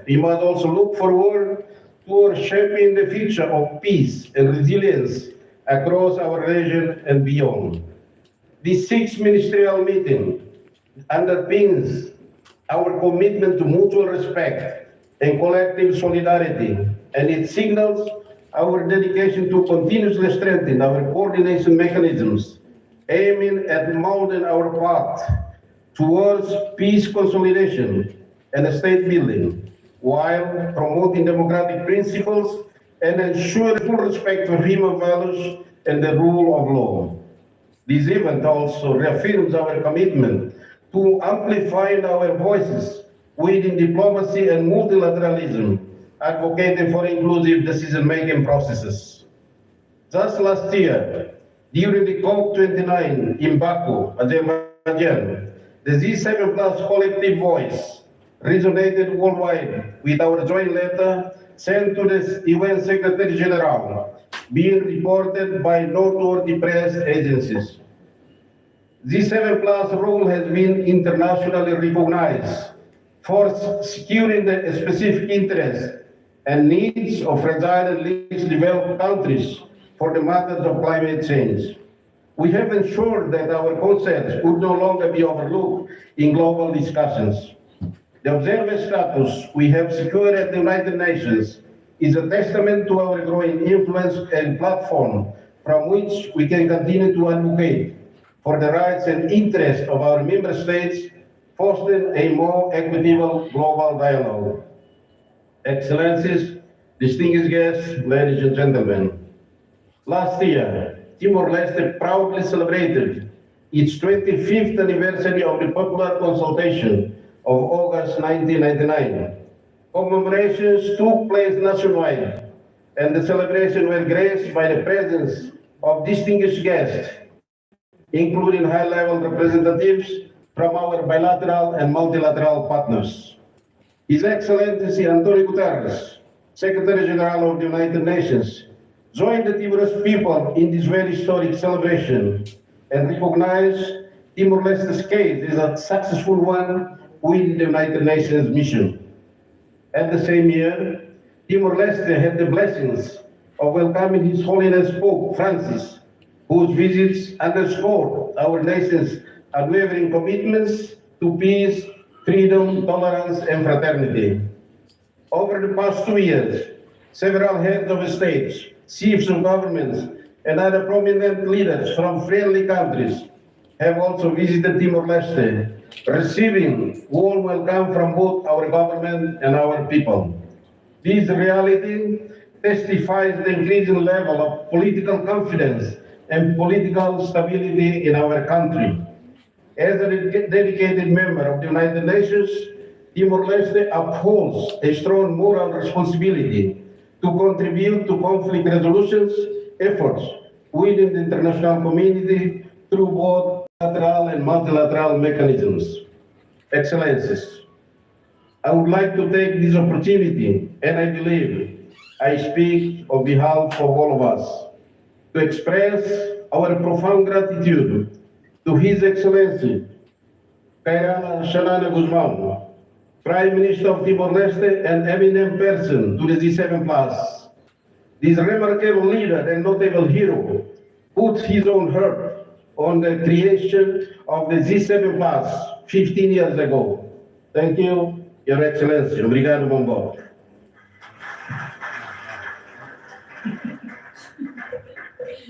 we must also look forward toward shaping the future of peace and resilience across our region and beyond. This sixth ministerial meeting underpins our commitment to mutual respect and collective solidarity, and it signals our dedication to continuously strengthen our coordination mechanisms, aiming at molding our path towards peace consolidation and state building, while promoting democratic principles and ensuring full respect for human values and the rule of law. This event also reaffirms our commitment to amplifying our voices within diplomacy and multilateralism, advocating for inclusive decision-making processes. Just last year, during the COP29 in Baku, Azerbaijan, the G7 Plus collective voice resonated worldwide with our joint letter sent to the UN Secretary General, being reported by noteworthy press agencies. G7 Plus role has been internationally recognized for securing the specific interests and needs of fragile and least developed countries for the matters of climate change. We have ensured that our concerns would no longer be overlooked in global discussions. The observer status we have secured at the United Nations is a testament to our growing influence and platform from which we can continue to advocate for the rights and interests of our member states, fostering a more equitable global dialogue. Excellencies, distinguished guests, ladies and gentlemen, last year, Timor-Leste proudly celebrated its 25th anniversary of the popular consultation of August 1999. Commemorations took place nationwide, and the celebration were graced by the presence of distinguished guests, including high-level representatives from our bilateral and multilateral partners. His Excellency Antonio Guterres, Secretary General of the United Nations, joined the Timorese people in this very historic celebration and recognized Timor-Leste's case as a successful one within the United Nations mission. At the same year, Timor-Leste had the blessings of welcoming His Holiness Pope Francis, whose visits underscored our nation's unwavering commitments to peace, freedom, tolerance, and fraternity. Over the past 2 years, several heads of states, chiefs of governments, and other prominent leaders from friendly countries have also visited Timor-Leste, receiving warm welcome from both our government and our people. This reality testifies the increasing level of political confidence and political stability in our country. As a dedicated member of the United Nations, Timor-Leste upholds a strong moral responsibility to contribute to conflict resolutions efforts within the international community through both bilateral and multilateral mechanisms. Excellencies, I would like to take this opportunity, and I believe I speak on behalf of all of us, to express our profound gratitude to His Excellency Kairala Shanana Guzman, Prime Minister of Timor-Leste and eminent person to the G7 Plus. This remarkable leader and notable hero put his own heart on the creation of the G7 Plus 15 years ago. Thank you, Your Excellency. Obrigado, Bombo.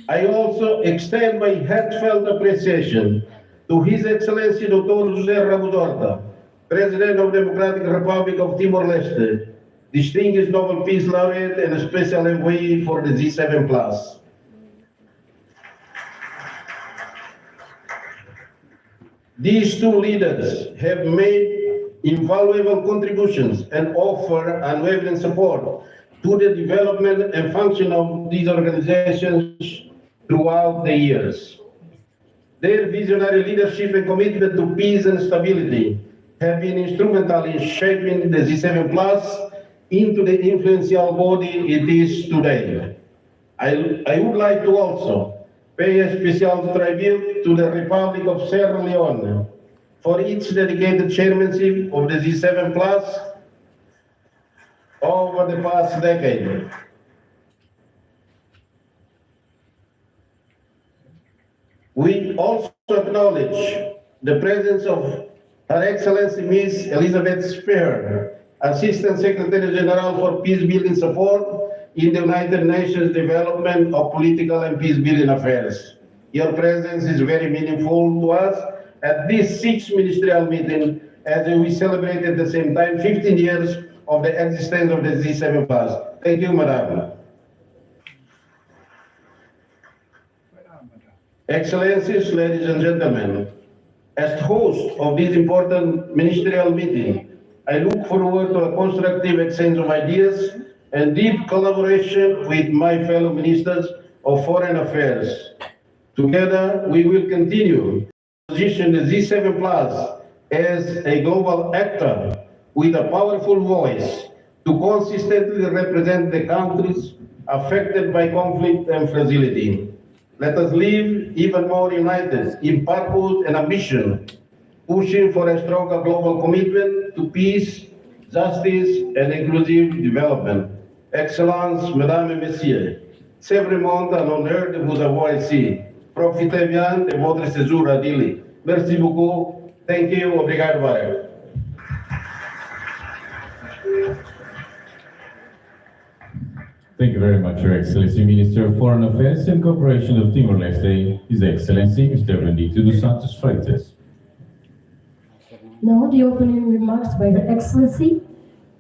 I also extend my heartfelt appreciation to His Excellency Dr. José Ramos Horta, President of the Democratic Republic of Timor-Leste, distinguished Nobel Peace Laureate and a special envoy for the G7 Plus. These two leaders have made invaluable contributions and offer unwavering support to the development and function of these organizations throughout the years. Their visionary leadership and commitment to peace and stability have been instrumental in shaping the G7 Plus into the influential body it is today. I would like to also pay a special tribute to the Republic of Sierra Leone for its dedicated chairmanship of the G7 Plus over the past decade. We also acknowledge the presence of Her Excellency Ms. Elizabeth Spear, Assistant Secretary General for Peacebuilding Support in the United Nations Development of Political and Peacebuilding Affairs. Your presence is very meaningful to us at this 6th ministerial meeting as we celebrate at the same time 15 years of the existence of the G7+. Thank you, Madam. Excellencies, ladies and gentlemen, as host of this important ministerial meeting, I look forward to a constructive exchange of ideas and deep collaboration with my fellow ministers of foreign affairs. Together, we will continue to position the G7 Plus as a global actor with a powerful voice to consistently represent the countries affected by conflict and fragility. Let us live even more united in purpose and ambition, pushing for a stronger global commitment to peace, justice, and inclusive development. Excellences, Mesdames et Messieurs, c'est vraiment un honneur de vous avoir ici. Profitez bien de votre séjour à Dili. Merci beaucoup. Thank you. Obrigado, Barrio. Thank you very much, Your Excellency, Minister of Foreign Affairs and Cooperation of Timor-Leste, His Excellency, Mr. Benedito dos Santos Freitas. Now, the opening remarks by Her Excellency,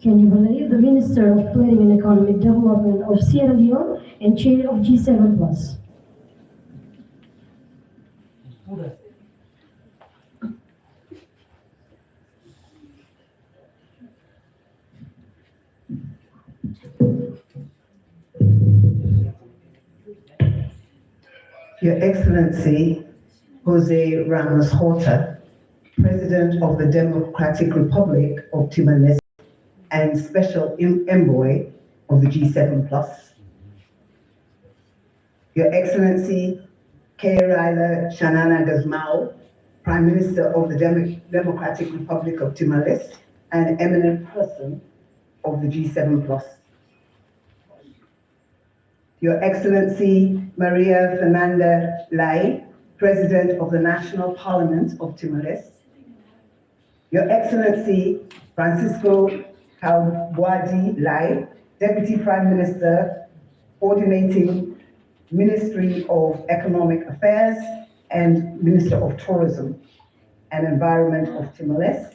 Can you believe the Minister of Planning and Economic Development of Sierra Leone and Chair of G7+. Your Excellency, Jose Ramos Horta, President of the Democratic Republic of Timor-Leste and Special Envoy of the G7+. Your Excellency, Kairila Shanana Gazmao, Prime Minister of the Democratic Republic of Timor-Leste and eminent person of the G7+. Your Excellency, Maria Fernanda Lai, President of the National Parliament of Timor-Leste. Your Excellency, Francisco Kawadi Lai, Deputy Prime Minister, coordinating Ministry of Economic Affairs and Minister of Tourism and Environment of Timor-Leste.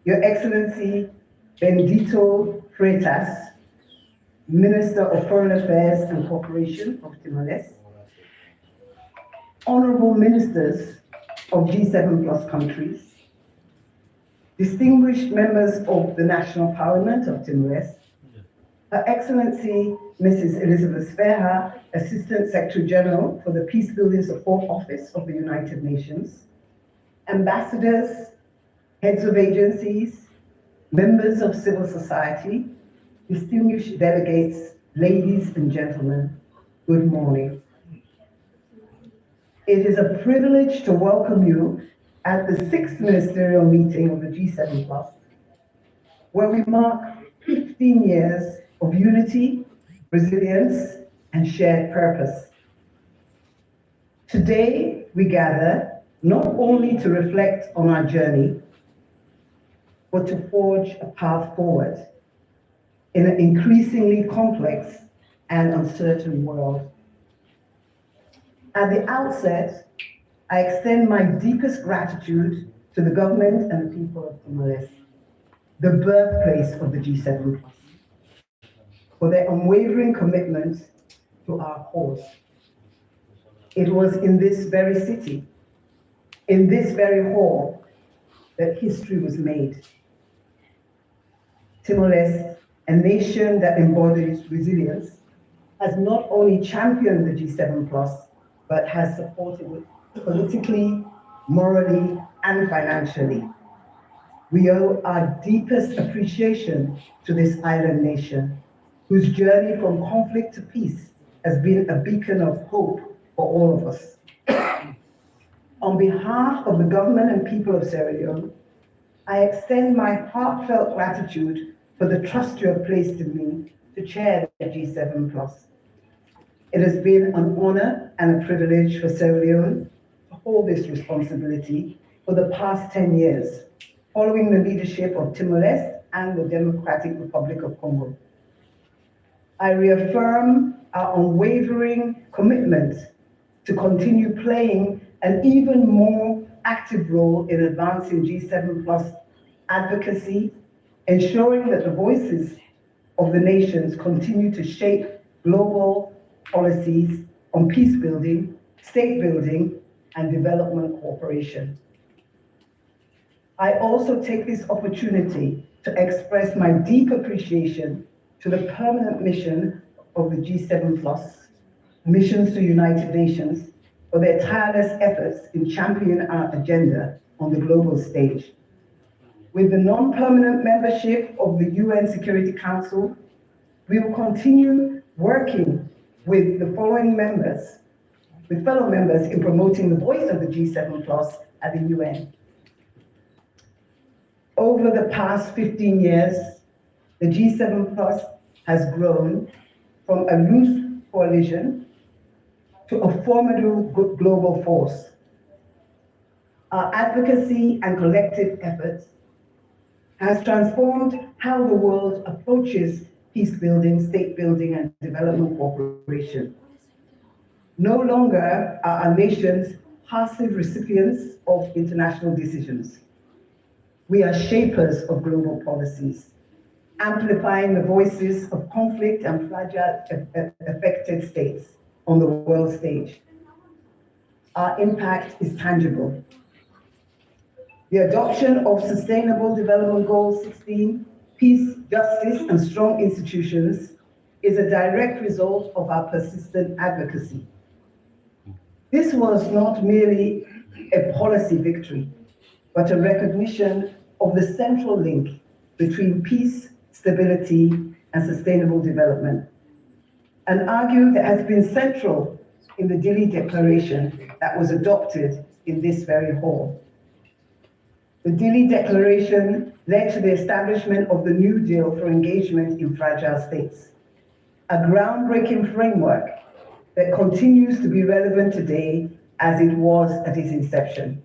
Your Excellency, Benedito Freitas, Minister of Foreign Affairs and Cooperation of Timor-Leste. Honorable Ministers of G7+ countries, distinguished members of the National Parliament of Timor-Leste, Her Excellency Mrs. Elizabeth Spear, Assistant Secretary General for the Peacebuilding Support Office of the United Nations, ambassadors, heads of agencies, members of civil society, distinguished delegates, ladies and gentlemen, good morning. It is a privilege to welcome you at the 6th ministerial meeting of the G7+, where we mark 15 years of unity, resilience, and shared purpose. Today, we gather not only to reflect on our journey, but to forge a path forward in an increasingly complex and uncertain world. At the outset, I extend my deepest gratitude to the government and the people of Timor-Leste, the birthplace of the G7+, for their unwavering commitment to our cause. It was in this very city, in this very hall, that history was made. Timor-Leste, a nation that embodies resilience, has not only championed the G7+, but has supported it politically, morally, and financially. We owe our deepest appreciation to this island nation, whose journey from conflict to peace has been a beacon of hope for all of us. On behalf of the government and people of Sierra Leone, I extend my heartfelt gratitude for the trust you have placed in me to chair the G7+. It has been an honor and a privilege for Sierra Leone to hold this responsibility for the past 10 years, following the leadership of Timor-Leste and the Democratic Republic of Congo. I reaffirm our unwavering commitment to continue playing an even more active role in advancing G7+ advocacy, ensuring that the voices of the nations continue to shape global policies on peace building, state building, and development cooperation. I also take this opportunity to express my deep appreciation to the permanent mission of the G7+, missions to United Nations, for their tireless efforts in championing our agenda on the global stage. With the non-permanent membership of the UN Security Council, we will continue working with the following members, with fellow members in promoting the voice of the G7+ at the UN. Over the past 15 years, the G7+ has grown from a loose coalition to a formidable global force. Our advocacy and collective efforts has transformed how the world approaches peace building, state building, and development cooperation. No longer are our nations passive recipients of international decisions. We are shapers of global policies, amplifying the voices of conflict and fragile affected states on the world stage. Our impact is tangible. The adoption of Sustainable Development Goal 16, peace, justice, and strong institutions, is a direct result of our persistent advocacy. This was not merely a policy victory, but a recognition of the central link between peace, stability, and sustainable development, an argument that has been central in the Dili Declaration that was adopted in this very hall. The Dili Declaration led to the establishment of the New Deal for Engagement in Fragile States, a groundbreaking framework that continues to be relevant today as it was at its inception.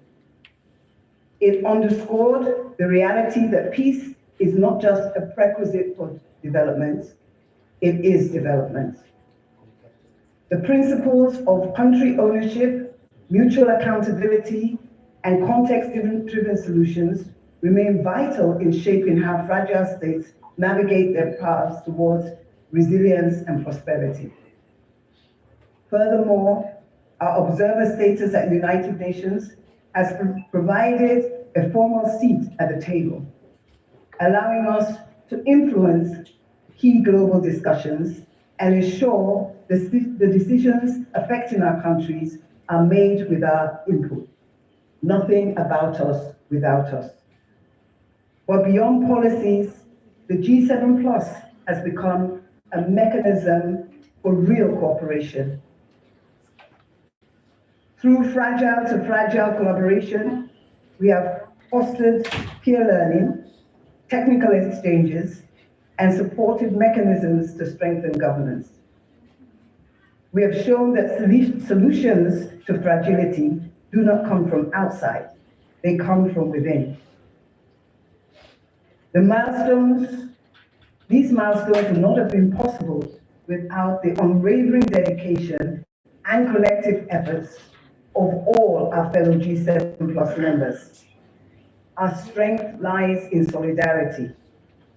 It underscored the reality that peace is not just a prerequisite for development, it is development. The principles of country ownership, mutual accountability, and context-driven solutions remain vital in shaping how fragile states navigate their paths towards resilience and prosperity. Furthermore, our observer status at United Nations has provided a formal seat at the table, allowing us to influence key global discussions and ensure the decisions affecting our countries are made with our input. Nothing about us without us. But beyond policies, the G7+ has become a mechanism for real cooperation. Through fragile to fragile collaboration, we have fostered peer learning, technical exchanges, and supportive mechanisms to strengthen governance. We have shown that solutions to fragility do not come from outside, they come from within. These milestones would not have been possible without the unwavering dedication and collective efforts of all our fellow G7+ members. Our strength lies in solidarity,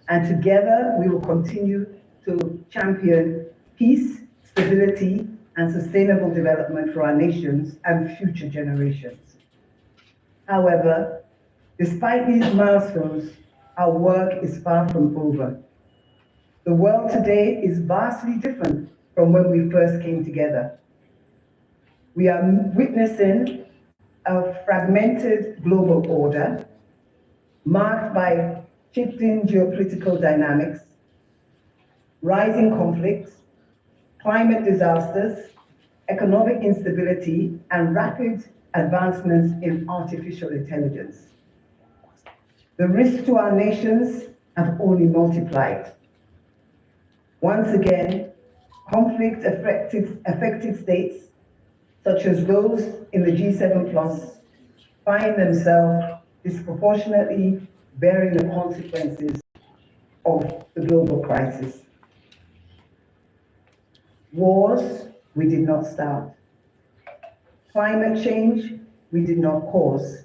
and together we will continue to champion peace, stability, and sustainable development for our nations and future generations. However, despite these milestones, our work is far from over. The world today is vastly different from when we first came together. We are witnessing a fragmented global order marked by shifting geopolitical dynamics, rising conflicts, climate disasters, economic instability, and rapid advancements in artificial intelligence. The risk to our nations have only multiplied. Once again, conflict-affected states, such as those in the G7 plus, find themselves disproportionately bearing the consequences of the global crisis. Wars, we did not start. Climate change, we did not cause.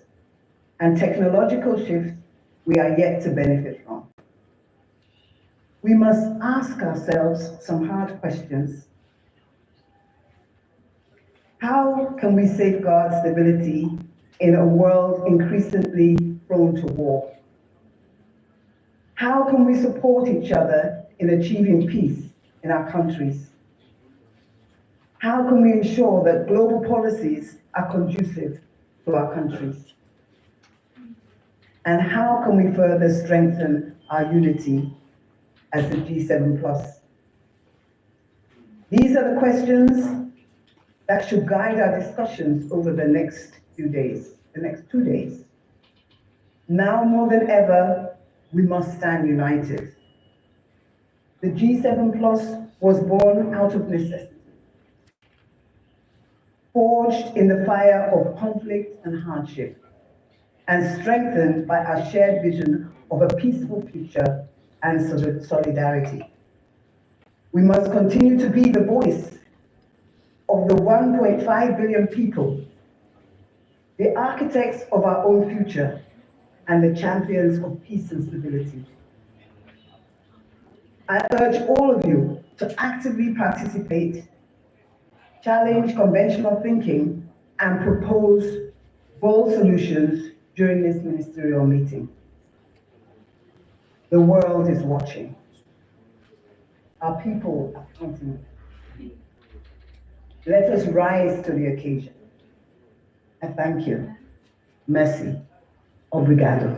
And technological shifts, we are yet to benefit from. We must ask ourselves some hard questions. How can we safeguard stability in a world increasingly prone to war? How can we support each other in achieving peace in our countries? How can we ensure that global policies are conducive to our countries? And how can we further strengthen our unity as the G7 plus? These are the questions that should guide our discussions over the next 2 days. Now more than ever, we must stand united. The G7 plus was born out of necessity, forged in the fire of conflict and hardship, and strengthened by our shared vision of a peaceful future and solidarity. We must continue to be the voice of the 1.5 billion people, the architects of our own future, and the champions of peace and stability. I urge all of you to actively participate, challenge conventional thinking, and propose bold solutions during this ministerial meeting. The world is watching. Our people are counting. Let us rise to the occasion. I thank you. Merci. Obrigado.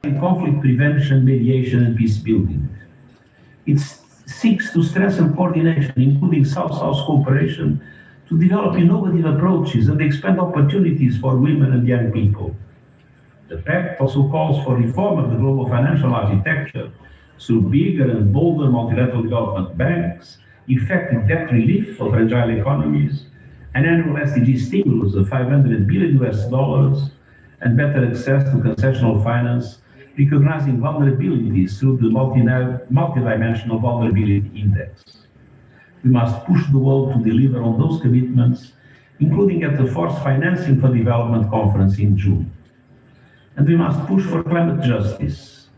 In conflict prevention, mediation, and peace building. It seeks to strengthen coordination, including South-South cooperation, to develop innovative approaches and expand opportunities for women and young people. The pact also calls for reform of the global financial architecture through bigger and bolder multilateral development banks, effective debt relief for fragile economies, an annual SDG stimulus of $500 billion, and better access to concessional finance, recognizing vulnerabilities through the multidimensional vulnerability index. We must push the world to deliver on those commitments, including at the Force Financing for Development conference in June. And we must push for climate justice.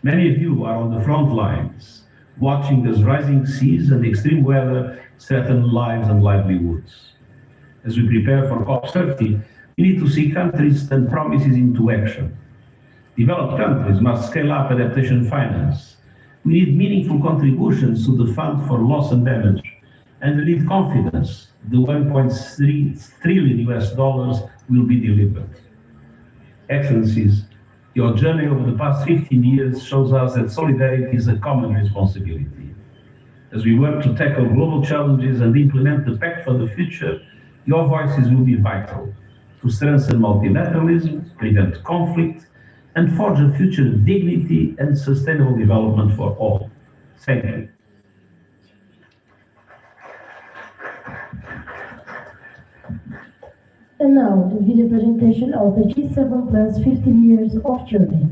Many of you are on the front lines, watching as rising seas and extreme weather threaten lives and livelihoods. As we prepare for COP30, we need to see countries turn promises into action. Developed countries must scale up adaptation finance. We need meaningful contributions to the Fund for Loss and Damage, and we need confidence the $1.3 trillion will be delivered. Excellencies, your journey over the past 15 years shows us that solidarity is a common responsibility. As we work to tackle global challenges and implement the Pact for the Future, your voices will be vital to strengthen multilateralism, prevent conflict, and forge a future of dignity and sustainable development for all. Thank you. And now, the video presentation of the G7 Plus 15 Years of Journey.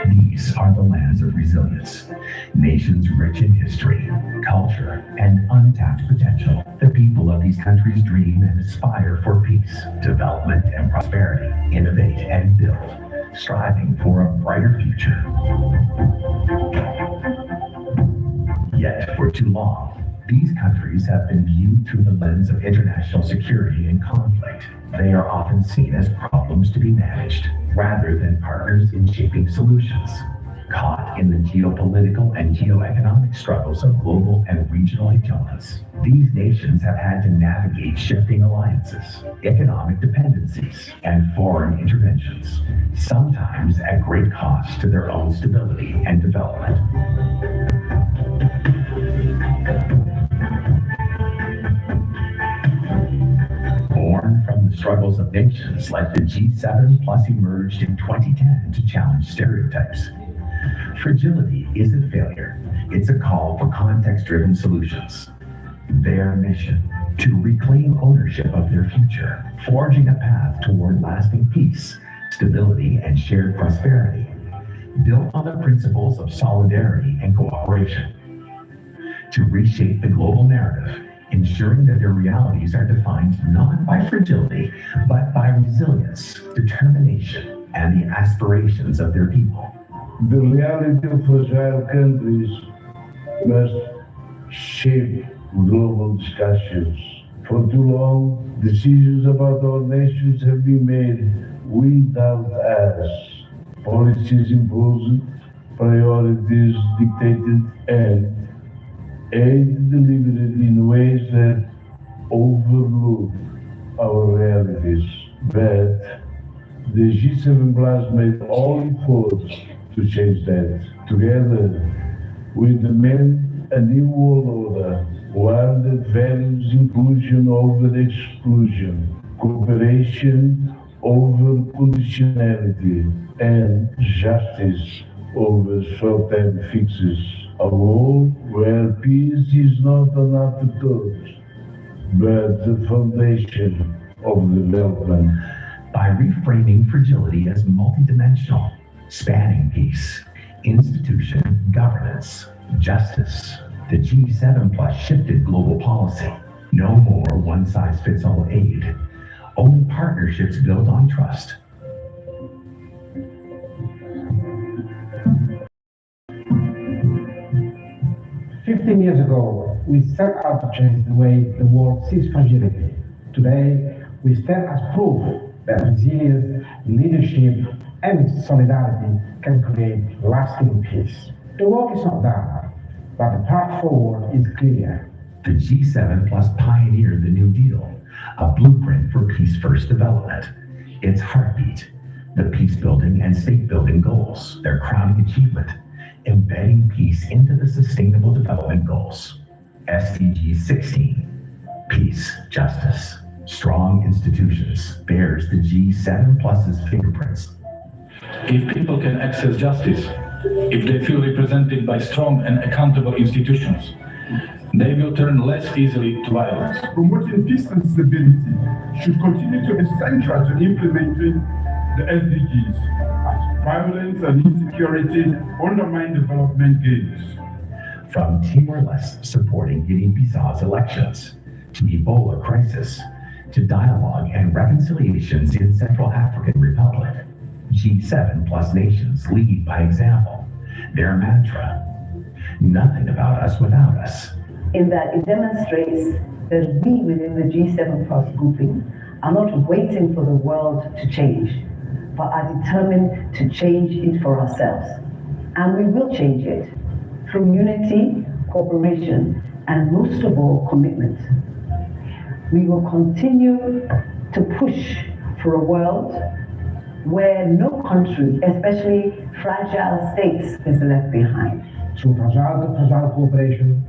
These are the lands of resilience, nations rich in history, culture, and untapped potential. The people of these countries dream and aspire for peace, development, and prosperity, innovate and build, striving for a brighter future. Yet, for too long, these countries have been viewed through the lens of international security and conflict. They are often seen as problems to be managed, rather than partners in shaping solutions. caught in the geopolitical and geoeconomic struggles of global and regional hegemonies. These nations have had to navigate shifting alliances, economic dependencies, and foreign interventions, sometimes at great cost to their own stability and development. Born from the struggles of nations like the G7 plus emerged in 2010 to challenge stereotypes. Fragility isn't a failure, it's a call for context-driven solutions. Their mission, to reclaim ownership of their future, forging a path toward lasting peace, stability, and shared prosperity, built on the principles of solidarity and cooperation. To reshape the global narrative, ensuring that their realities are defined not by fragility, but by resilience, determination, and the aspirations of their people. The reality of fragile countries must shape global discussions. For too long, decisions about our nations have been made without us. Policies imposed, priorities dictated, and aid delivered in ways that overlook our realities. But the G7 Plus made all efforts to change that. Together, we demand a new world order, one that values inclusion over exclusion, cooperation over conditionality, and justice over short-term fixes. A world where peace is not an afterthought, but the foundation of development. By reframing fragility as multidimensional, spanning peace, institution, governance, justice, the G7 Plus shifted global policy. No more one-size-fits-all aid, only partnerships built on trust. Years ago, we set out to change the way the world sees fragility. Today, we stand as proof that resilience, leadership, and solidarity can create lasting peace. The work is not done, but the path forward is clear. The G7 Plus pioneered the New Deal, a blueprint for peace-first development. Its heartbeat, the peace-building and state-building goals, their crowning achievement, embedding peace into the Sustainable Development Goals. SDG 16, peace, justice, strong institutions, bears the G7 Plus's fingerprints. If people can access justice, if they feel represented by strong and accountable institutions, they will turn less easily to violence. Promoting peace and stability should continue to be central to implementing the SDGs. Violence and insecurity undermine development gains. From Timor-Leste supporting Guinea-Bissau's elections, to Ebola crisis, to dialogue and reconciliations in Central African Republic, G7 Plus nations lead by example. Their mantra, nothing about us without us. In that it demonstrates that we within the G7 Plus grouping are not waiting for the world to change, but are determined to change it for ourselves. And we will change it through unity, cooperation, and most of all, commitment. We will continue to push for a world where no country, especially fragile states, is left behind. Through fragile cooperation,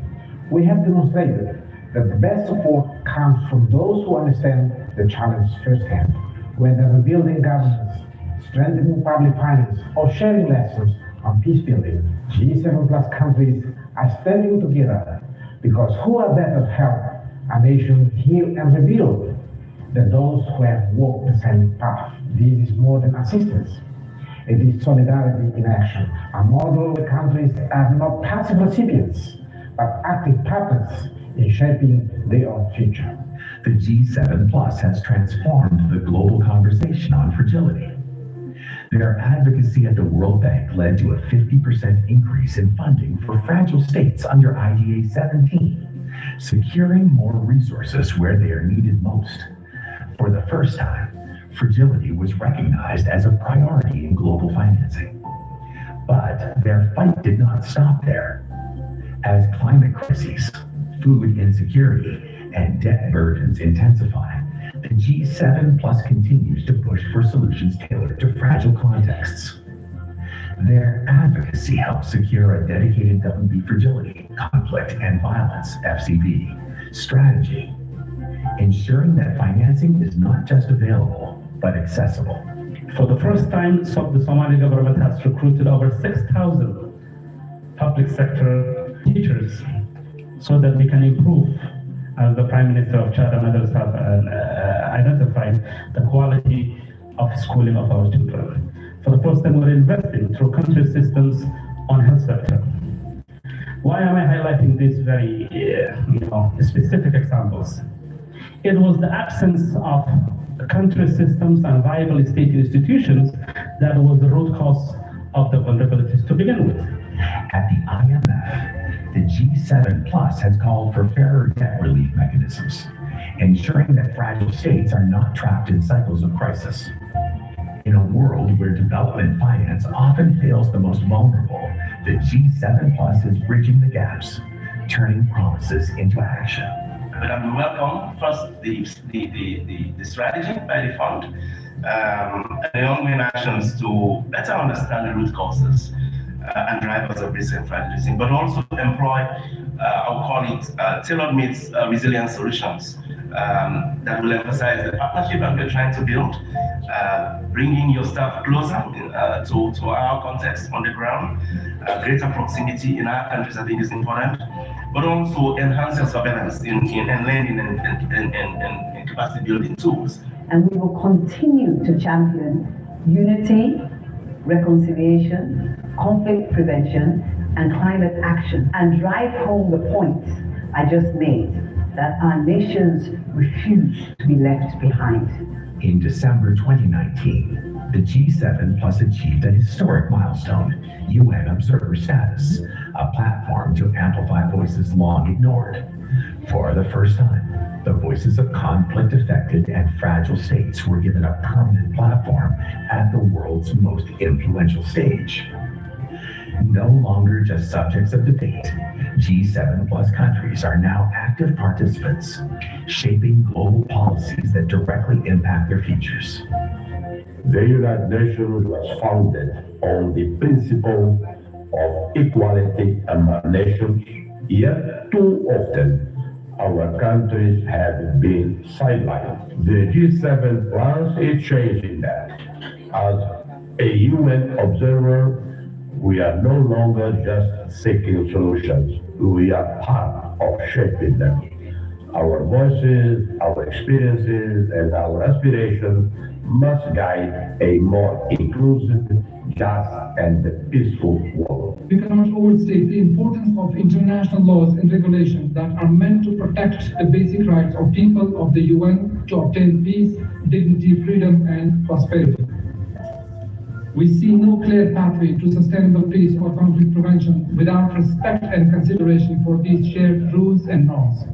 we have demonstrated that the best support comes from those who understand the challenge firsthand, whether rebuilding governance, strengthening public finance, or sharing lessons on peace building. G7 Plus countries are standing together because who are better to help a nation heal and rebuild than those who have walked the same path? This is more than assistance. It is solidarity in action, a model where countries are not passive recipients, but active partners in shaping their own future. The G7 Plus has transformed the global conversation on fragility. Their advocacy at the World Bank led to a 50% increase in funding for fragile states under IDA 17, securing more resources where they are needed most. For the first time, fragility was recognized as a priority in global financing. But their fight did not stop there. As climate crises, food insecurity, and debt burdens intensify, the G7 Plus continues to push for solutions tailored to fragile contexts. Their advocacy helps secure a dedicated WB fragility, conflict, and violence (FCV) strategy, ensuring that financing is not just available, but accessible. For the first time, the Somali government has recruited over 6,000 public sector teachers so that we can improve, as the Prime Minister of Chad and others have identified, the quality of schooling of our children. For the first time, we're investing through country systems on health sector. Why am I highlighting these very specific examples? It was the absence of country systems and viable state institutions that was the root cause of the vulnerabilities to begin with. At the IMF, the G7 Plus has called for fairer debt relief mechanisms, ensuring that fragile states are not trapped in cycles of crisis. In a world where development finance often fails the most vulnerable, the G7 Plus is bridging the gaps, turning promises into action. But we welcome first the strategy by the fund and the ongoing actions to better understand the root causes and drivers of recent fragility, but also employ, I'll call it, tailor-made resilience solutions that will emphasize the partnership that we're trying to build, bringing your staff closer to our context on the ground, greater proximity in our countries, I think is important, but also enhancing surveillance in lending and capacity building tools. And we will continue to champion unity, reconciliation, conflict prevention, and climate action, and drive home the points I just made, that our nations refuse to be left behind. In December 2019, the G7 Plus achieved a historic milestone, UN Observer status, a platform to amplify voices long ignored. For the first time, the voices of conflict-affected and fragile states were given a permanent platform at the world's most influential stage. No longer just subjects of debate, G7 Plus countries are now active participants, shaping global policies that directly impact their futures. The United Nations was founded on the principle of equality among nations, yet too often our countries have been sidelined. The G7 Plus is changing that. As a UN observer, we are no longer just seeking solutions. We are part of shaping them. Our voices, our experiences, and our aspirations must guide a more inclusive, just, and peaceful world. We cannot overstate the importance of international laws and regulations that are meant to protect the basic rights of people of the UN to obtain peace, dignity, freedom, and prosperity. We see no clear pathway to sustainable peace or conflict prevention without respect and consideration for these shared rules and norms.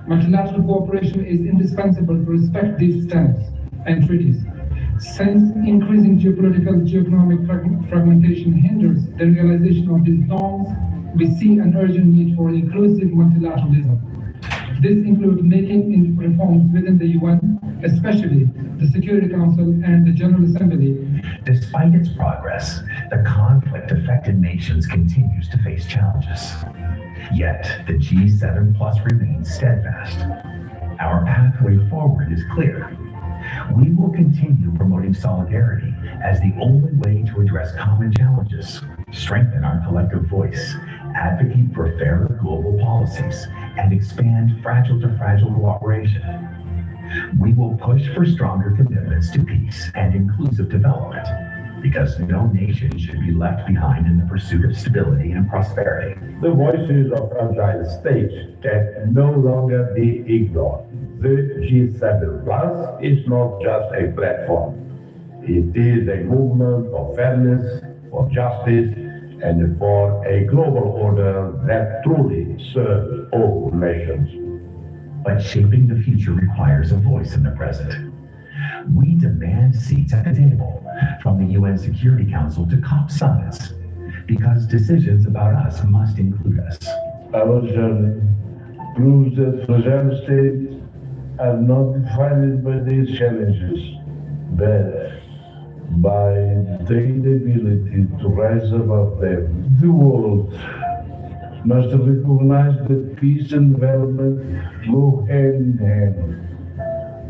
Multilateral cooperation is indispensable to respect these standards and treaties. Since increasing geopolitical geoeconomic fragmentation hinders the realization of these norms, we see an urgent need for inclusive multilateralism. This includes making reforms within the UN, especially the Security Council and the General Assembly. Despite its progress, the conflict-affected nations continues to face challenges. Yet, the G7 Plus remains steadfast. Our pathway forward is clear. We will continue promoting solidarity as the only way to address common challenges, strengthen our collective voice, advocate for fairer global policies, and expand fragile-to-fragile cooperation. We will push for stronger commitments to peace and inclusive development, because no nation should be left behind in the pursuit of stability and prosperity. The voices of fragile states can no longer be ignored. The G7 Plus is not just a platform. It is a movement for fairness, for justice, and for a global order that truly serves all nations. But shaping the future requires a voice in the present. We demand seats at the table, from the UN Security Council to COP summits, because decisions about us must include us. Our journey proves that fragile states are not defined by these challenges, but by their ability to rise above them. The world must recognize that peace and development go hand in hand,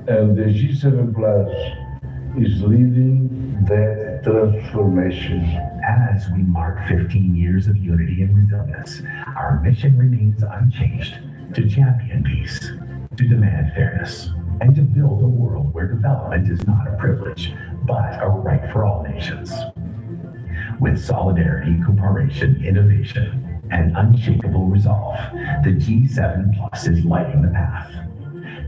and the G7 Plus is leading that transformation. As we mark 15 years of unity and resilience, our mission remains unchanged: to champion peace, to demand fairness, and to build a world where development is not a privilege, but a right for all nations. With solidarity, cooperation, innovation, and unshakable resolve, the G7 Plus is lighting the path,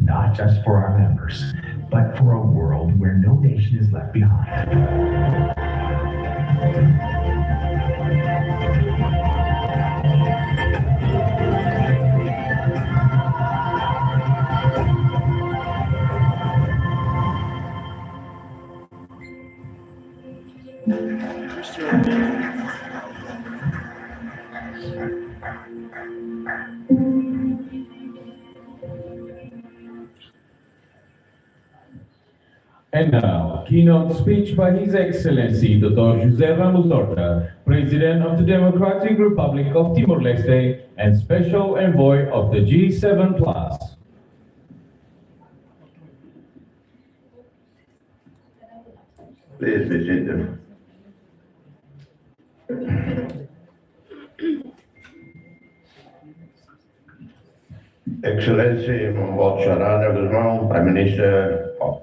not just for our members, but for a world where no nation is left behind. And now, keynote speech by His Excellency Dr. José Ramos Horta, President of the Democratic Republic of Timor-Leste and Special Envoy of the G7 Plus. Please be seated. Excellency Monbot Guzmán, Prime Minister of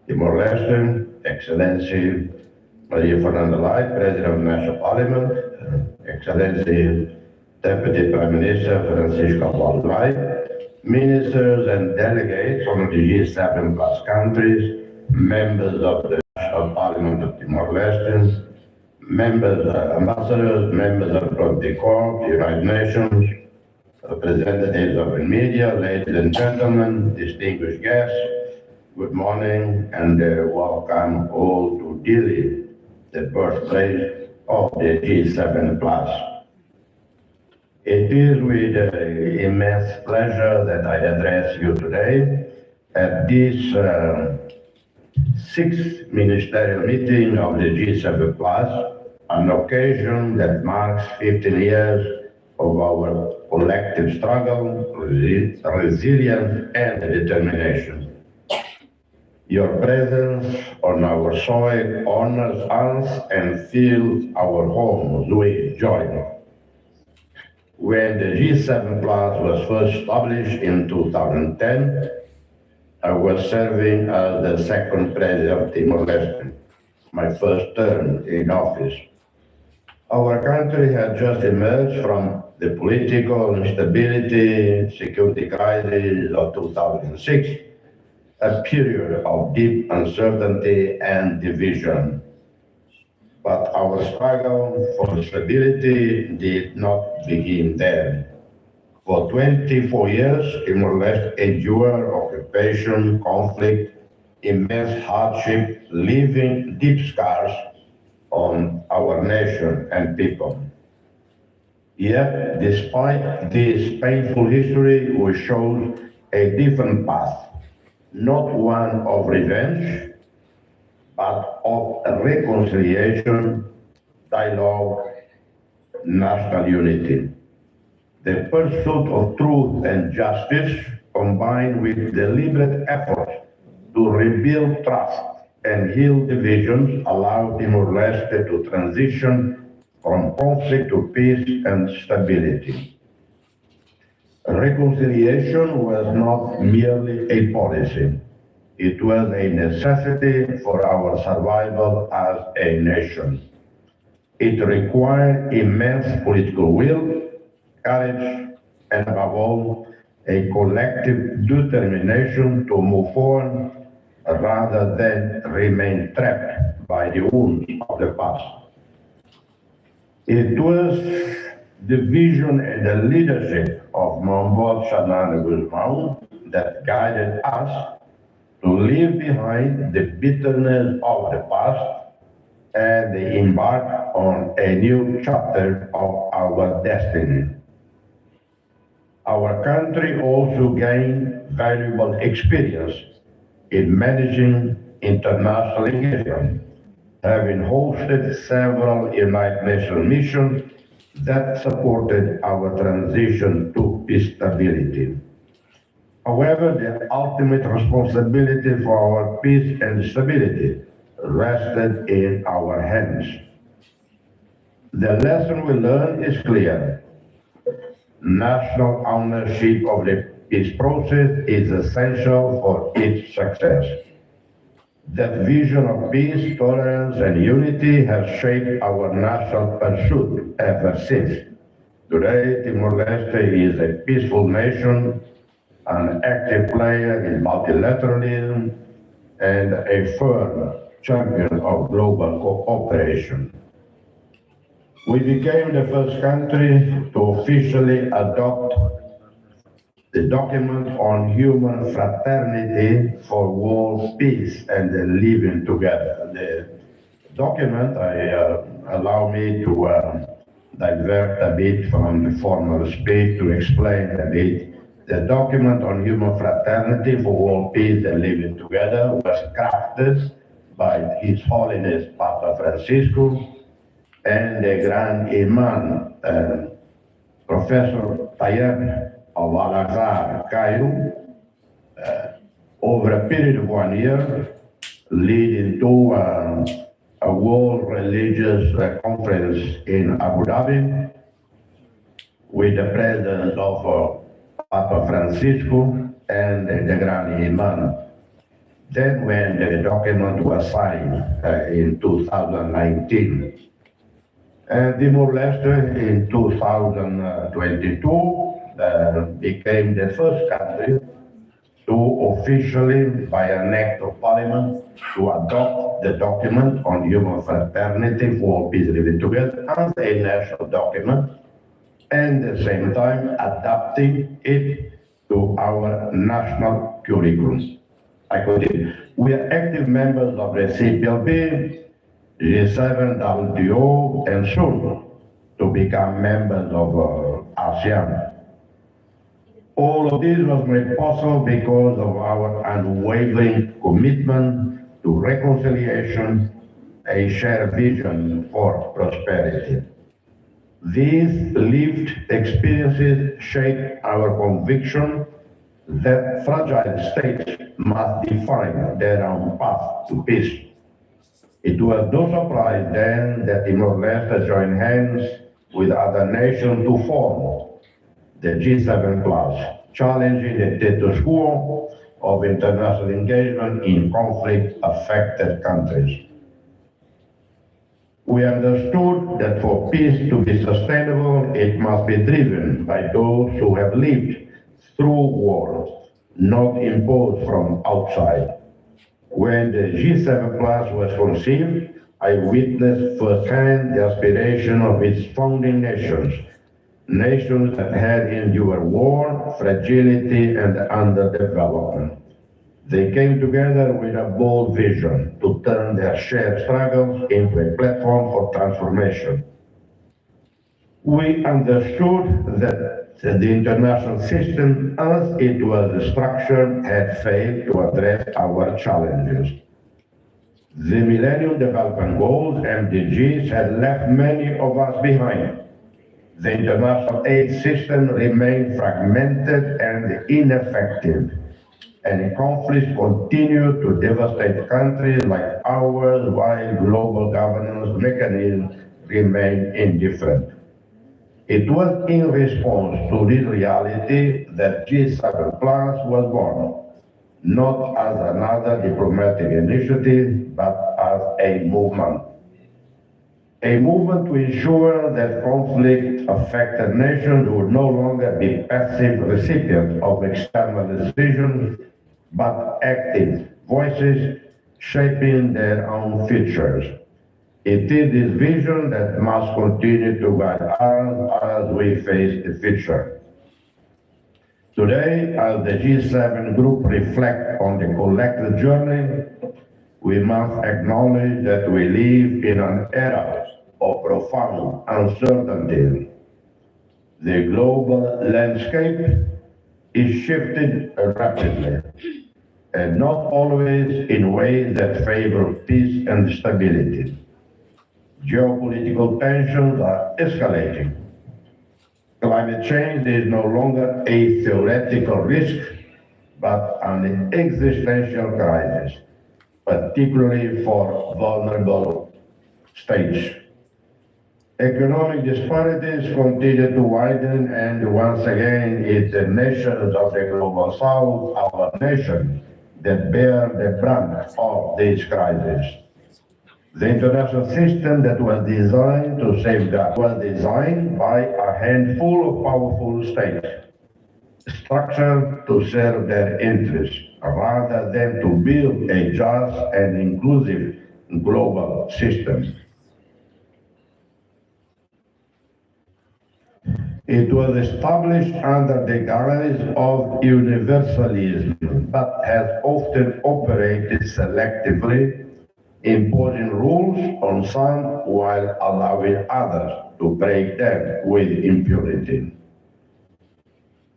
Timor-Leste, Excellency Maria Fernanda Leite, President of the National Parliament, Excellency Deputy Prime Minister Francisco Valdai, Ministers and delegates from the G7 Plus countries, members of the National Parliament of Timor-Leste, members, ambassadors, members of the Corps, the United Nations, representatives of the media, ladies and gentlemen, distinguished guests, good morning and welcome all to Dili, the birthplace of the G7 Plus. It is with immense pleasure that I address you today at this sixth ministerial meeting of the G7 Plus, an occasion that marks 15 years of our collective struggle, resilience, and determination. Your presence on our soil honors us and fills our homes with joy. When the G7 Plus was first established in 2010, I was serving as the second president of Timor-Leste, my first term in office. Our country had just emerged from the political instability, security crisis of 2006, a period of deep uncertainty and division. But our struggle for stability did not begin then. For 24 years, Timor-Leste endured occupation, conflict, immense hardship, leaving deep scars on our nation and people. Yet, despite this painful history, we chose a different path, not one of revenge, but of reconciliation, dialogue, national unity. The pursuit of truth and justice, combined with deliberate efforts to rebuild trust and heal divisions, allowed Timor-Leste to transition from conflict to peace and stability. Reconciliation was not merely a policy. It was a necessity for our survival as a nation. It required immense political will, courage, and above all, a collective determination to move forward rather than remain trapped by the wounds of the past. It was the vision and the leadership of Monbot Guzmán that guided us to leave behind the bitterness of the past and embark on a new chapter of our destiny. Our country also gained valuable experience in managing international engagement, having hosted several United Nations missions that supported our transition to peace stability. However, the ultimate responsibility for our peace and stability rested in our hands. The lesson we learned is clear. National ownership of the peace process is essential for its success. That vision of peace, tolerance, and unity has shaped our national pursuit ever since. Today, Timor-Leste is a peaceful nation, an active player in multilateralism, and a firm champion of global cooperation. We became the first country to officially adopt the document on human fraternity for world peace and living together. The document, allow me to divert a bit from the formal speech to explain a bit. The document on human fraternity for world peace and living together was crafted by His Holiness Papa Francisco and the Grand Imam, Professor Tayyip of Al-Azhar, Cairo, over a period of 1 year, leading to a world religious conference in Abu Dhabi with the presence of Papa Francisco and the Grand Imam. Then when the document was signed in 2019, Timor-Leste in 2022 became the first country to officially, by an act of parliament, to adopt the document on human fraternity for peace living together as a national document, and at the same time adapting it to our national curriculum. I continue. We are active members of the CPLP, G7, WTO, and soon to become members of ASEAN. All of this was made possible because of our unwavering commitment to reconciliation, a shared vision for prosperity. These lived experiences shape our conviction that fragile states must define their own path to peace. It was no surprise then that Timor-Leste joined hands with other nations to form the G7 Plus, challenging the status quo of international engagement in conflict-affected countries. We understood that for peace to be sustainable, it must be driven by those who have lived through war, not imposed from outside. When the G7 Plus was conceived, I witnessed firsthand the aspiration of its founding nations, nations that had endured war, fragility, and underdevelopment. They came together with a bold vision to turn their shared struggles into a platform for transformation. We understood that the international system, as it was structured, had failed to address our challenges. The Millennium Development Goals, MDGs, had left many of us behind. The international aid system remained fragmented and ineffective, and conflicts continue to devastate countries like ours while global governance mechanisms remain indifferent. It was in response to this reality that G7 Plus was born, not as another diplomatic initiative, but as a movement. A movement to ensure that conflict-affected nations would no longer be passive recipients of external decisions, but active voices shaping their own futures. It is this vision that must continue to guide us as we face the future. Today, as the G7 group reflect on the collective journey, we must acknowledge that we live in an era of profound uncertainty. The global landscape is shifted rapidly, and not always in ways that favor peace and stability. Geopolitical tensions are escalating. Climate change is no longer a theoretical risk, but an existential crisis, particularly for vulnerable states. Economic disparities continue to widen, and once again, it's the nations of the global south, our nation, that bear the brunt of this crisis. The international system that was designed to safeguard was designed by a handful of powerful states, structured to serve their interests rather than to build a just and inclusive global system. It was established under the guise of universalism, but has often operated selectively, imposing rules on some while allowing others to break them with impunity.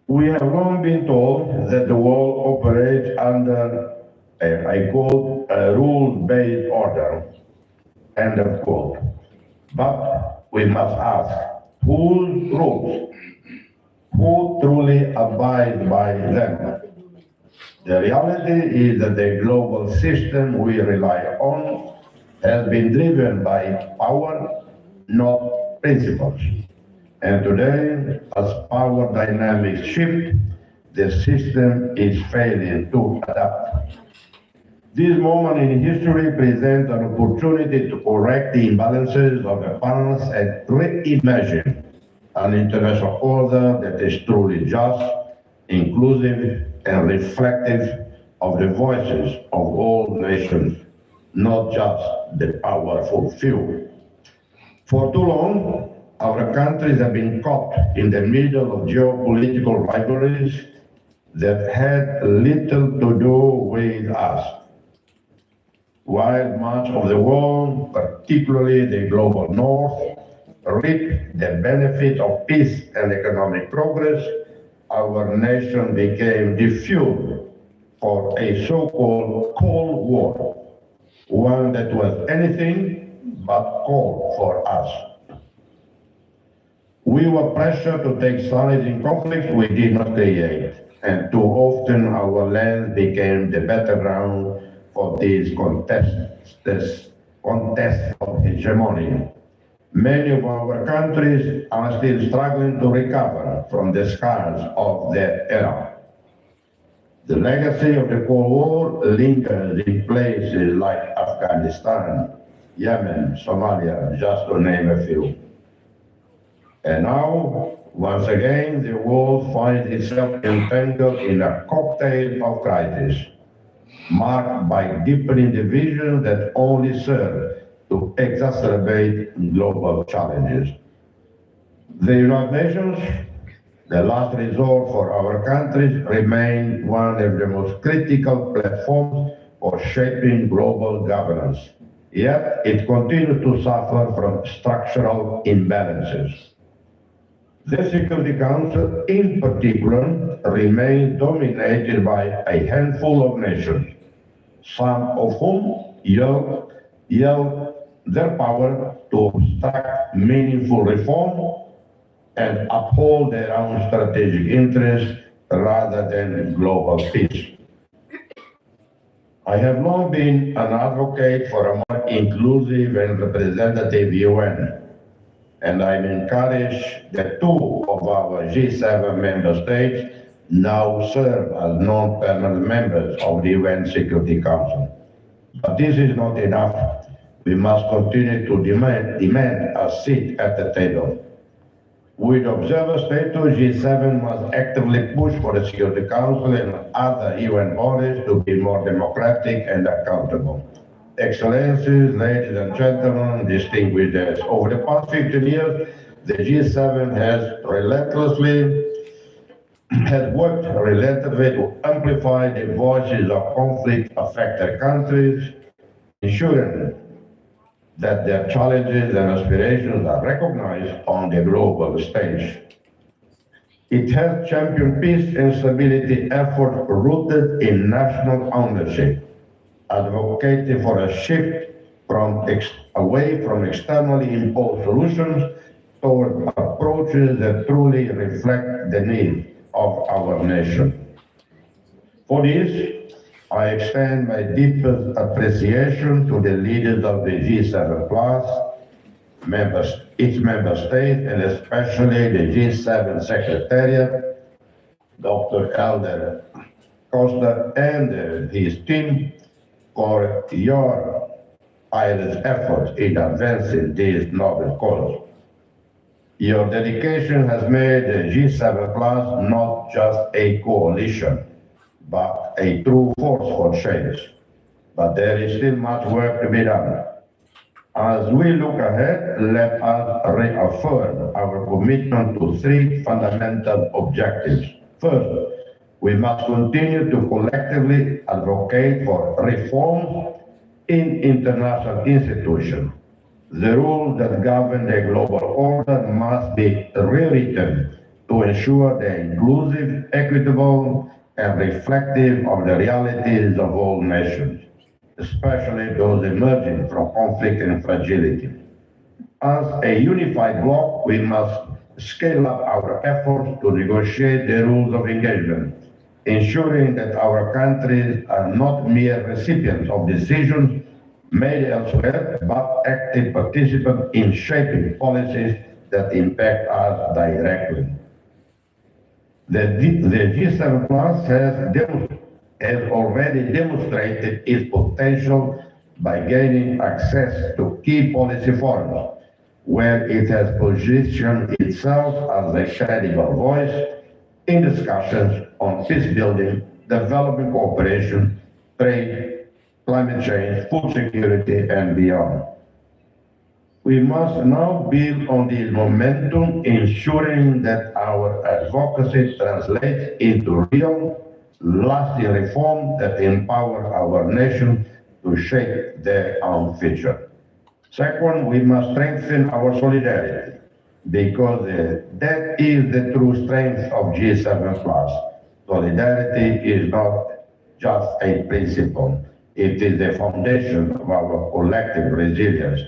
We have long been told that the world operates under, I quote, a rules-based order, end of quote. But we must ask, whose rules? Who truly abides by them? The reality is that the global system we rely on has been driven by power, not principles. And today, as power dynamics shift, the system is failing to adapt. This moment in history presents an opportunity to correct the imbalances of the past and reimagine an international order that is truly just, inclusive, and reflective of the voices of all nations, not just the powerful few. For too long, our countries have been caught in the middle of geopolitical rivalries that had little to do with us. While much of the world, particularly the global north, reaped the benefit of peace and economic progress, our nation became the fuel for a so-called Cold War, one that was anything but cold for us. We were pressured to take sides in conflicts we did not create, and too often our land became the battleground for these contests of hegemony. Many of our countries are still struggling to recover from the scars of that era. The legacy of the Cold War lingers in places like Afghanistan, Yemen, Somalia, just to name a few. And now, once again, the world finds itself entangled in a cocktail of crises, marked by deepening divisions that only serve to exacerbate global challenges. The United Nations, the last resort for our countries, remain one of the most critical platforms for shaping global governance. Yet it continues to suffer from structural imbalances. The Security Council, in particular, remains dominated by a handful of nations, some of whom yield their power to obstruct meaningful reform and uphold their own strategic interests rather than global peace. I have long been an advocate for a more inclusive and representative UN, and I'm encouraged that two of our G7 member states now serve as non-permanent members of the UN Security Council. But this is not enough. We must continue to demand a seat at the table. With observer status, G7 must actively push for the Security Council and other UN bodies to be more democratic and accountable. Excellencies, ladies and gentlemen, distinguished guests, over the past 15 years, the G7 has worked relentlessly to amplify the voices of conflict-affected countries, ensuring that their challenges and aspirations are recognized on the global stage. It has championed peace and stability efforts rooted in national ownership, advocating for a shift away from externally imposed solutions toward approaches that truly reflect the needs of our nation. For this, I extend my deepest appreciation to the leaders of the G7 its member states, and especially the G7 Secretariat, Dr. Elder Costa and his team, for your tireless efforts in advancing this noble cause. Your dedication has made the G7 not just a coalition, but a true force for change. But there is still much work to be done. As we look ahead, let us reaffirm our commitment to three fundamental objectives. First, we must continue to collectively advocate for reforms in international institutions. The rules that govern the global order must be rewritten to ensure they're inclusive, equitable, and reflective of the realities of all nations, especially those emerging from conflict and fragility. As a unified bloc, we must scale up our efforts to negotiate the rules of engagement, ensuring that our countries are not mere recipients of decisions made elsewhere, but active participants in shaping policies that impact us directly. The G7 Plus has already demonstrated its potential by gaining access to key policy forums, where it has positioned itself as a credible voice in discussions on peace building, development cooperation, trade, climate change, food security, and beyond. We must now build on this momentum, ensuring that our advocacy translates into real, lasting reform that empower our nation to shape their own future. Second, we must strengthen our solidarity, because that is the true strength of G7+. Solidarity is not just a principle, it is the foundation of our collective resilience.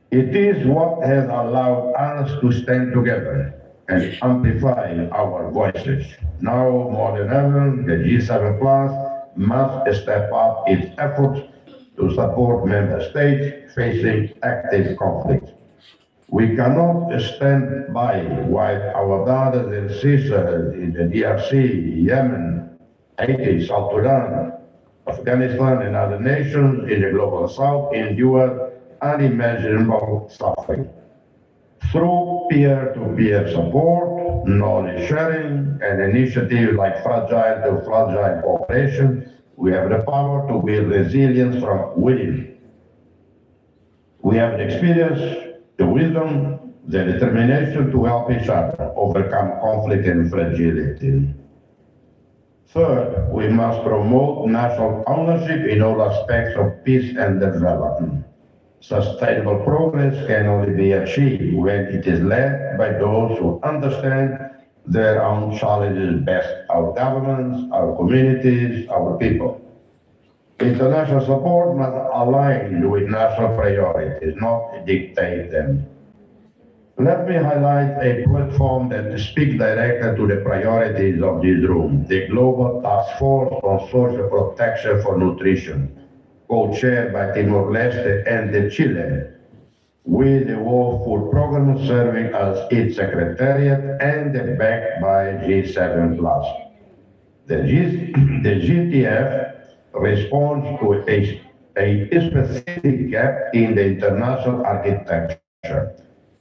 It is what has allowed us to stand together and amplify our voices. Now more than ever, the G7 must step up its efforts to support member states facing active conflict. We cannot stand by while our brothers and sisters in the DRC, Yemen, Haiti, South Sudan, Afghanistan, and other nations in the global south endure unimaginable suffering. Through peer-to-peer support, knowledge sharing, and initiatives like Fragile to Fragile Cooperation, we have the power to build resilience from within. We have the experience, the wisdom, the determination to help each other overcome conflict and fragility. Third, we must promote national ownership in all aspects of peace and development. Sustainable progress can only be achieved when it is led by those who understand their own challenges best: our governments, our communities, our people. International support must align with national priorities, not dictate them. Let me highlight a platform that speaks directly to the priorities of this room: the Global Task Force on Social Protection for Nutrition, co-chaired by Timor-Leste and Chile, with the World Food Programme serving as its secretariat and backed by G7+. The GTF responds to a specific gap in the international architecture.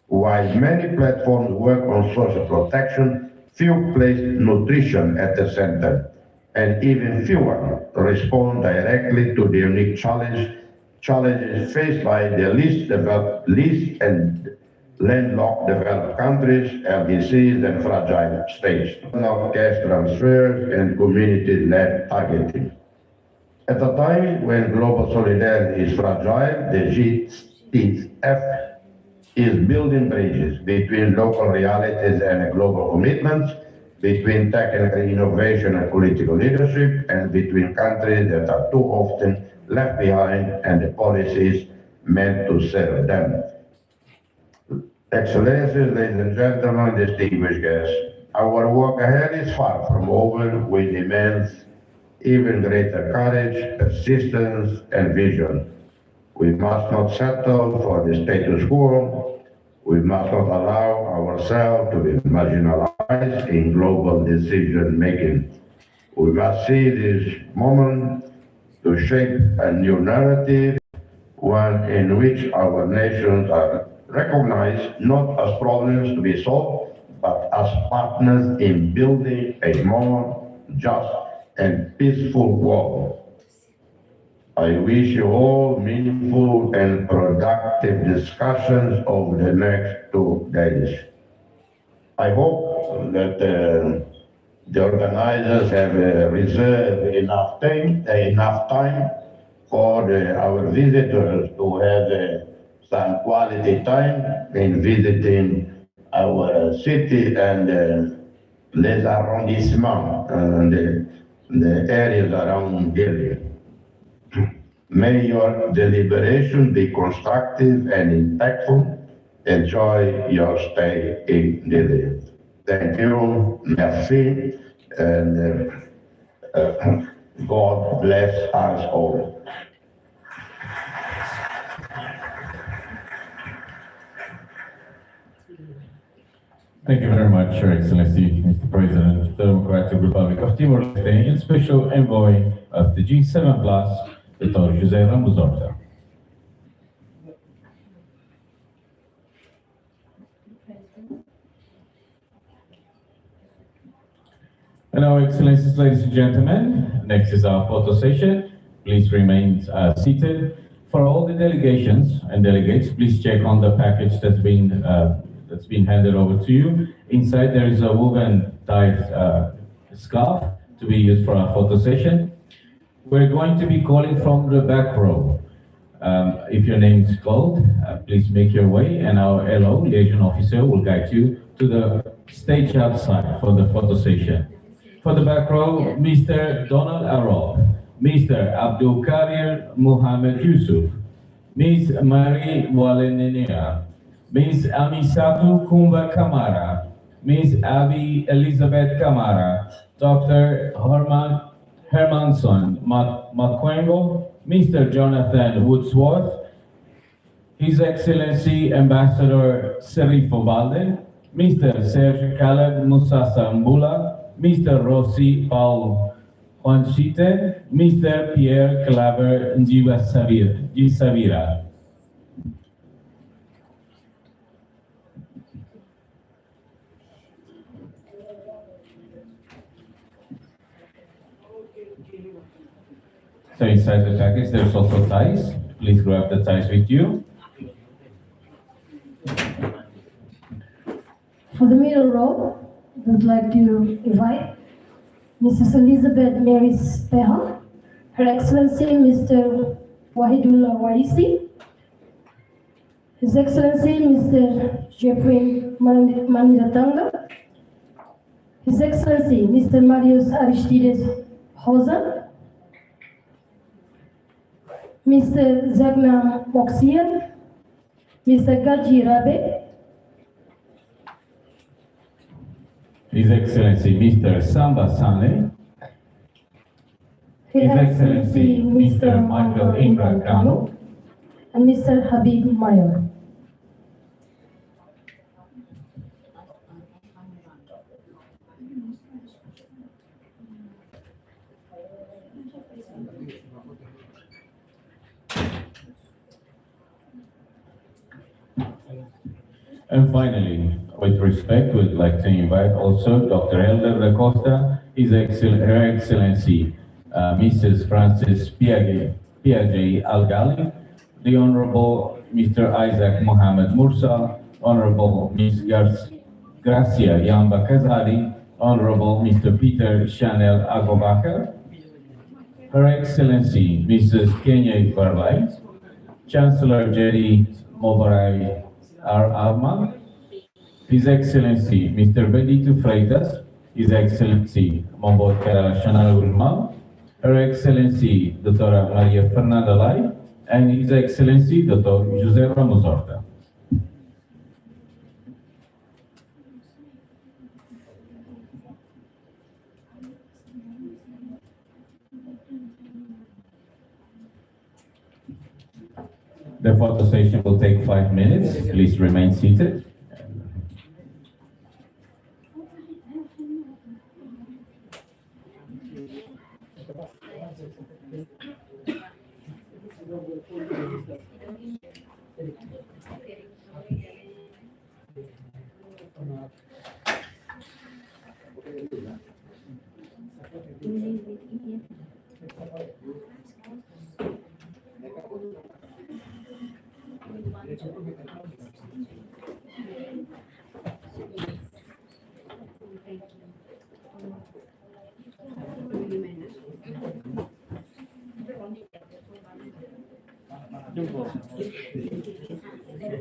While many platforms work on social protection, few place nutrition at the center, and even fewer respond directly to the unique challenges faced by the least and landlocked developed countries, LDCs, and fragile states, not cash transfers and community-led targeting. At a time when global solidarity is fragile, the GTF is building bridges between local realities and global commitments, between technical innovation and political leadership, and between countries that are too often left behind and the policies meant to serve them. Excellencies, ladies and gentlemen, distinguished guests, our work ahead is far from over. We demand even greater courage, persistence, and vision. We must not settle for the status quo. We must not allow ourselves to be marginalized in global decision-making. We must see this moment to shape a new narrative, one in which our nations are recognized not as problems to be solved, but as partners in building a more just and peaceful world. I wish you all meaningful and productive discussions over the next 2 days. I hope that the organizers have reserved enough time for our visitors to have some quality time in visiting our city and les arrondissements and the areas around Delhi. May your deliberation be constructive and impactful. Enjoy your stay in Delhi. Thank you, merci, and God bless us all. Thank you very much, Your Excellency, Mr. President of the Democratic Republic of Timor-Leste and Special Envoy of the G7+, Dr. José Ramos Horta. And now, Excellencies, ladies and gentlemen, next is our photo session. Please remain seated. For all the delegations and delegates, please check on the package that's been handed over to you. Inside there is a woven tied scarf to be used for our photo session. We're going to be calling from the back row. If your name is called, please make your way, and our LO, liaison officer, will guide you to the stage outside for the photo session. For the back row, Mr. Donald Arab, Mr. Abdul Kadir Muhammad Yusuf, Ms. Marie Walenenea, Ms. Amisatu Kumba Kamara, Ms. Abby Elizabeth Kamara, Dr. Hermanson Makwengo, Mr. Jonathan Woodsworth, His Excellency Ambassador Serif Obalde, Mr. Serge Caleb Musasa Mbula, Mr. Rossi Paul Juanchite, Mr. Pierre Claver Gisavira. So inside the package, there's also ties. Please grab the ties with you. For the middle row, I would like to invite Mrs. Elizabeth Mary Speha, Her Excellency Mr. Wahidullah Waisi, His Excellency Mr. Jeffrey Maniratanga, His Excellency Mr. Marius Aristides Hosa, Mr. Zagna Moksian, Mr. Gaji Rabe, His Excellency Mr. Samba Sane, His Excellency Mr. Michael Imran Kano, and Mr. Habib Mayor. And finally, with respect, we'd like to invite also Dr. Helder da Costa, Her Excellency Mrs. Frances Piaget Al-Ghali, the Honorable Mr. Isaac Mohammed Mursa, Honorable Ms. Gracia Yamba Kazari, Honorable Mr. Peter Chanel Agobakar, Her Excellency Mrs. Kenya Barlai, Chancellor Jerry Mobarai R. Alma, His Excellency Mr. Benito Freitas, His Excellency Mombot Karalasanal Ulma, Her Excellency Dr. Maria Fernanda Lai, and His Excellency Dr. José Ramos Horta. The photo session will take 5 minutes. Please remain seated.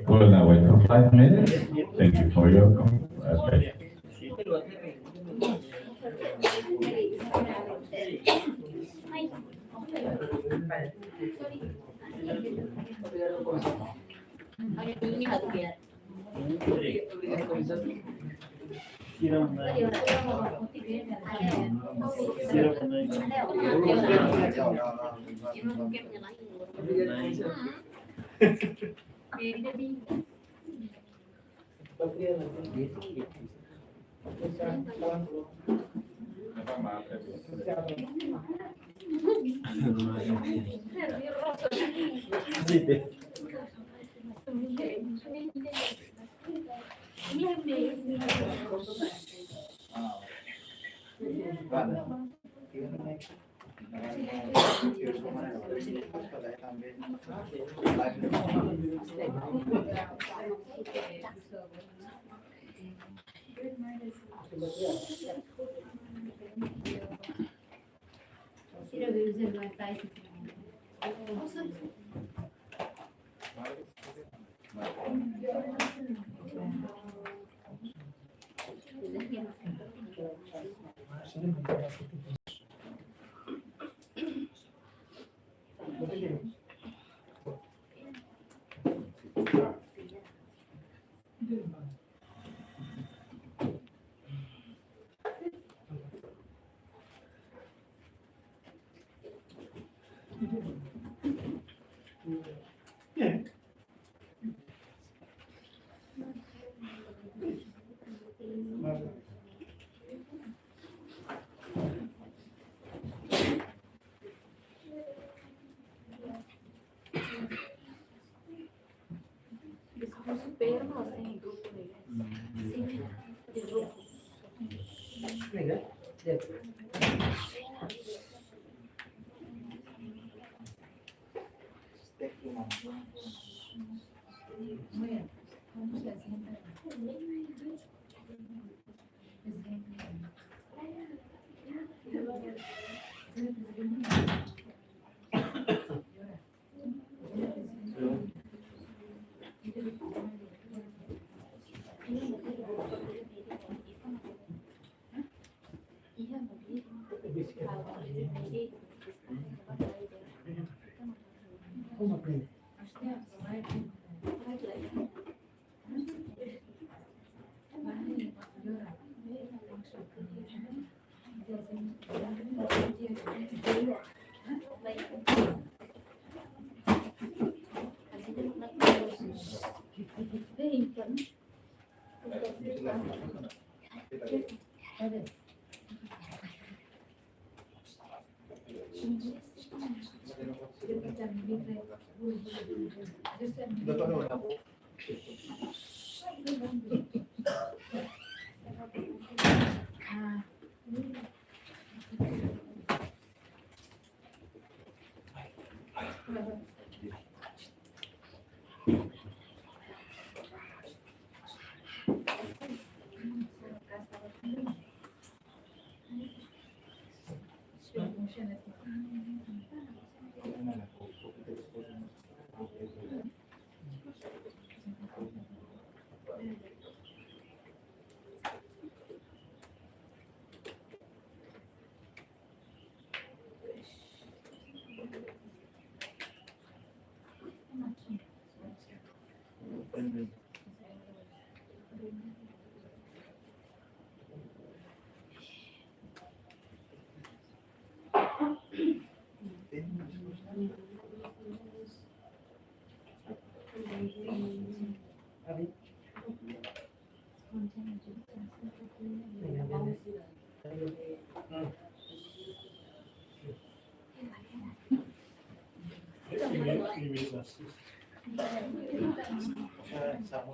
We'll now wait for 5 minutes. Thank you for your patience.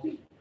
Ini